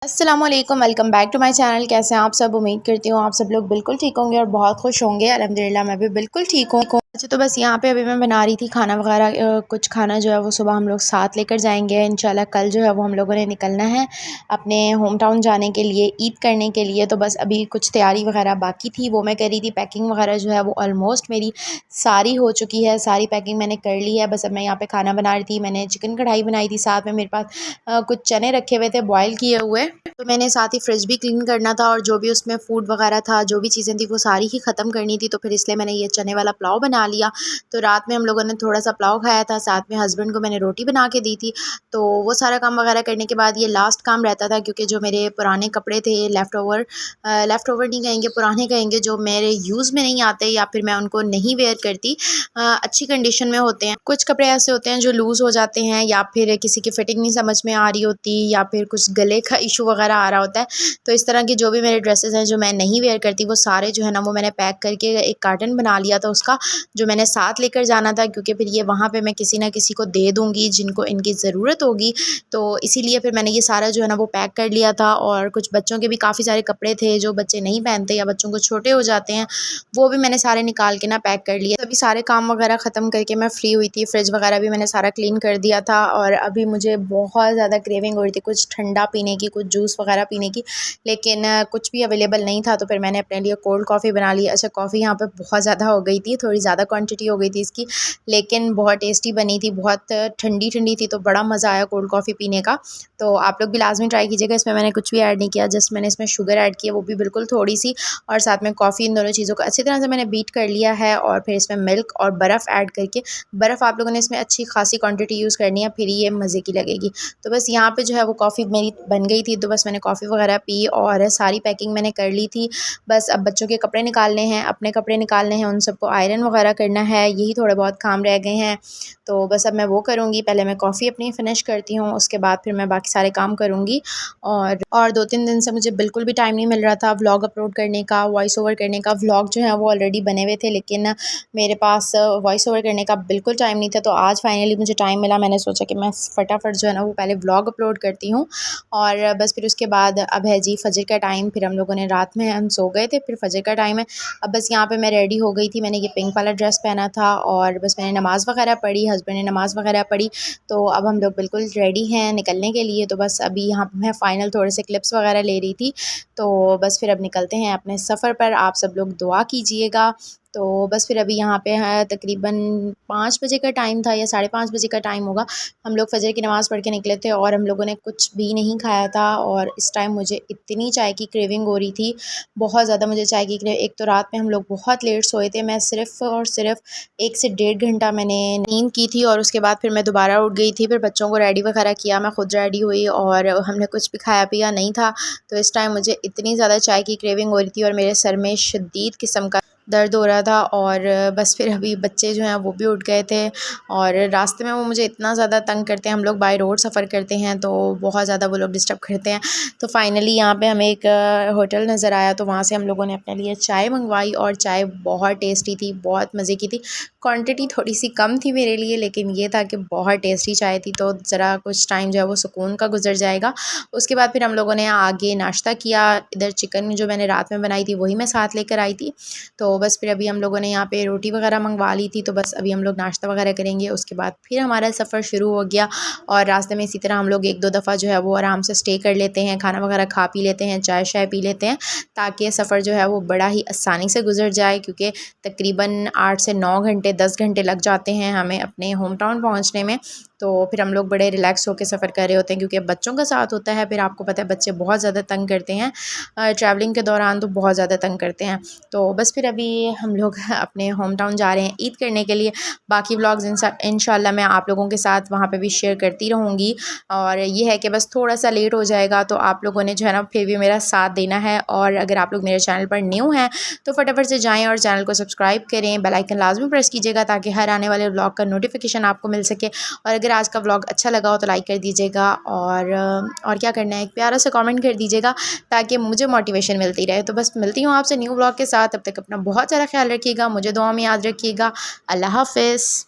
अस्सलामुअलैकुम, welcome back to my channel. कैसे हैं आप सब? उम्मीद करती हूँ आप सब लोग बिल्कुल ठीक होंगे और बहुत खुश होंगे। अल्हम्दुलिल्लाह मैं भी बिल्कुल ठीक हूँ। अच्छा, तो बस यहाँ पे अभी मैं बना रही थी खाना वगैरह। कुछ खाना जो है वो सुबह हम लोग साथ लेकर जाएंगे इंशाल्लाह। कल जो है वो हम लोगों ने निकलना है अपने होम टाउन जाने के लिए, ईद करने के लिए। तो बस अभी कुछ तैयारी वगैरह बाकी थी, वो मैं कर रही थी। पैकिंग वगैरह जो है वो ऑलमोस्ट मेरी सारी हो चुकी है, सारी पैकिंग मैंने कर ली है। बस अब मैं यहाँ पे खाना बना रही थी। मैंने चिकन कढ़ाई बनाई थी, साथ में मेरे पास कुछ चने रखे हुए थे बॉयल किए हुए। तो मैंने साथ ही फ्रिज भी क्लीन करना था और जो भी उसमें फूड वगैरह था, जो भी चीज़ें थी वो सारी ही ख़त्म करनी थी। तो फिर इसलिए मैंने ये चने वाला पुलाव बना लिया। तो रात में हम लोगों ने थोड़ा सा पुलाव खाया था, साथ में हस्बैंड को मैंने रोटी बना के दी थी। तो वो सारा काम वगैरह करने के बाद ये लास्ट काम रहता था, क्योंकि जो मेरे पुराने कपड़े थे लेफ़्ट ओवर नहीं कहेंगे, पुराने कहेंगे, जो मेरे यूज़ में नहीं आते या फिर मैं उनको नहीं वेयर करती, अच्छी कंडीशन में होते हैं। कुछ कपड़े ऐसे होते हैं जो लूज़ हो जाते हैं, या फिर किसी की फ़िटिंग नहीं समझ में आ रही होती, या फिर कुछ गले का इशू वगैरह आ रहा होता है। तो इस तरह की जो भी मेरे ड्रेसेस हैं जो मैं नहीं वेयर करती, वो सारे जो है ना वो मैंने पैक करके एक कार्टन बना लिया था उसका, जो मैंने साथ लेकर जाना था, क्योंकि फिर ये वहाँ पे मैं किसी ना किसी को दे दूँगी जिनको इनकी ज़रूरत होगी। तो इसीलिए फिर मैंने ये सारा जो है ना वो पैक कर लिया था। और कुछ बच्चों के भी काफ़ी सारे कपड़े थे जो बच्चे नहीं पहनते या बच्चों को छोटे हो जाते हैं, वो भी मैंने सारे निकाल के ना पैक कर लिए। तभी सारे काम वगैरह ख़त्म करके मैं फ्री हुई थी। फ्रिज वगैरह भी मैंने सारा क्लीन कर दिया था और अभी मुझे बहुत ज़्यादा क्रेविंग हो रही थी कुछ ठंडा पीने की, कुछ जूस वगैरह पीने की, लेकिन कुछ भी अवेलेबल नहीं था। तो फिर मैंने अपने लिए कोल्ड कॉफ़ी बना ली। अच्छा, कॉफ़ी यहाँ पे बहुत ज़्यादा हो गई थी, थोड़ी ज़्यादा क्वांटिटी हो गई थी इसकी, लेकिन बहुत टेस्टी बनी थी, बहुत ठंडी ठंडी थी, तो बड़ा मज़ा आया कोल्ड कॉफ़ी पीने का। तो आप लोग भी लाजमी ट्राई कीजिएगा। इसमें मैंने कुछ भी ऐड नहीं किया, जस्ट मैंने इसमें शुगर ऐड की है, वो भी बिल्कुल थोड़ी सी, और साथ में कॉफ़ी। इन दोनों चीज़ों को अच्छी तरह से मैंने बीट कर लिया है और फिर इसमें मिल्क और बर्फ़ ऐड करके, बर्फ़ आप लोगों ने इसमें अच्छी खासी क्वांटिटी यूज़ करनी है, फिर ये मज़े की लगेगी। तो बस यहाँ पे जो है वो कॉफ़ी मेरी बन गई थी, तो बस मैंने कॉफ़ी वगैरह पी और सारी पैकिंग मैंने कर ली थी। बस अब बच्चों के कपड़े निकालने हैं, अपने कपड़े निकालने हैं, उन सबको आयरन वगैरह करना है, यही थोड़े बहुत काम रह गए हैं। तो बस अब मैं वो करूँगी। पहले मैं कॉफ़ी अपनी फ़िनिश करती हूँ, उसके बाद फिर मैं बाकी सारे काम करूँगी। और 2-3 दिन से मुझे बिल्कुल भी टाइम नहीं मिल रहा था व्लॉग अपलोड करने का, वॉइस ओवर करने का। व्लॉग जो है वो ऑलरेडी बने हुए थे, लेकिन मेरे पास वॉइस ओवर करने का बिल्कुल टाइम नहीं था। तो आज फाइनली मुझे टाइम मिला, मैंने सोचा कि मैं फटाफट जो है ना वो पहले व्लॉग अपलोड करती हूँ। और बस फिर उसके बाद अब है जी फ़जर का टाइम। फिर हम लोगों ने रात में हम सो गए थे, फिर फ़जर का टाइम है। अब बस यहाँ पे मैं रेडी हो गई थी, मैंने ये पिंक वाला ड्रेस पहना था और बस मैंने नमाज़ वगैरह पढ़ी, हस्बैंड ने नमाज़ वगैरह पढ़ी। तो अब हम लोग बिल्कुल रेडी हैं निकलने के लिए। तो बस अभी यहाँ पे मैं फ़ाइनल थोड़े से क्लिप्स वगैरह ले रही थी। तो बस फिर अब निकलते हैं अपने सफ़र पर। आप सब लोग दुआ कीजिएगा। तो बस फिर अभी यहाँ पे है तकरीबन 5 बजे का टाइम था या 5:30 बजे का टाइम होगा। हम लोग फ़जर की नमाज़ पढ़ के निकले थे और हम लोगों ने कुछ भी नहीं खाया था। और इस टाइम मुझे इतनी चाय की क्रेविंग हो रही थी, बहुत ज़्यादा मुझे चाय की क्रेविंग। एक तो रात में हम लोग बहुत लेट सोए थे, मैं सिर्फ़ और सिर्फ 1 से डेढ़ घंटा मैंने नींद की थी और उसके बाद फिर मैं दोबारा उठ गई थी। फिर बच्चों को रेडी वगैरह किया, मैं खुद रेडी हुई और हमने कुछ भी खाया पिया नहीं था। तो इस टाइम मुझे इतनी ज़्यादा चाय की क्रेविंग हो रही थी और मेरे सर में शदीद किस्म का दर्द हो रहा था। और बस फिर अभी बच्चे जो हैं वो भी उठ गए थे और रास्ते में वो मुझे इतना ज़्यादा तंग करते हैं। हम लोग बाय रोड सफ़र करते हैं तो बहुत ज़्यादा वो लोग डिस्टर्ब करते हैं। तो फाइनली यहाँ पे हमें एक होटल नज़र आया, तो वहाँ से हम लोगों ने अपने लिए चाय मंगवाई और चाय बहुत टेस्टी थी, बहुत मज़े की थी। क्वांटिटी थोड़ी सी कम थी मेरे लिए, लेकिन ये था कि बहुत टेस्टी चाय थी। तो ज़रा कुछ टाइम जो है वो सुकून का गुजर जाएगा। उसके बाद फिर हम लोगों ने आगे नाश्ता किया। इधर चिकन जो मैंने रात में बनाई थी वही मैं साथ लेकर आई थी। तो बस फिर अभी हम लोगों ने यहाँ पे रोटी वगैरह मंगवा ली थी। तो बस अभी हम लोग नाश्ता वगैरह करेंगे, उसके बाद फिर हमारा सफ़र शुरू हो गया। और रास्ते में इसी तरह हम लोग 1-2 दफ़ा जो है वो आराम से स्टे कर लेते हैं, खाना वगैरह खा पी लेते हैं, चाय शाय पी लेते हैं, ताकि सफ़र जो है वो बड़ा ही आसानी से गुजर जाए। क्योंकि तकरीबन 8 से 9 घंटे 10 घंटे लग जाते हैं हमें अपने होम टाउन पहुँचने में। तो फिर हम लोग बड़े रिलैक्स होकर सफ़र कर रहे होते हैं, क्योंकि बच्चों का साथ होता है। फिर आपको पता है बच्चे बहुत ज़्यादा तंग करते हैं ट्रैवलिंग के दौरान, तो बहुत ज़्यादा तंग करते हैं। तो बस फिर अभी हम लोग अपने होम टाउन जा रहे हैं ईद करने के लिए। बाकी व्लॉग्स इंशाल्लाह मैं आप लोगों के साथ वहाँ पे भी शेयर करती रहूँगी। और ये है कि बस थोड़ा सा लेट हो जाएगा, तो आप लोगों ने जो है ना फिर भी मेरा साथ देना है। और अगर आप लोग मेरे चैनल पर न्यू हैं तो फटाफट से जाएँ और चैनल को सब्सक्राइब करें, बेल आइकन लाजमी प्रेस कीजिएगा, ताकि हर आने वाले व्लॉग का नोटिफिकेशन आपको मिल सके। और अगर आज का व्लॉग अच्छा लगा हो तो लाइक कर दीजिएगा और क्या करना है, एक प्यारा सा कमेंट कर दीजिएगा, ताकि मुझे मोटिवेशन मिलती रहे। तो बस मिलती हूँ आपसे न्यू व्लॉग के साथ, तब तक अपना बहुत सारा ख्याल रखिएगा, मुझे दुआ में याद रखिएगा। अल्लाह हाफ़िज़।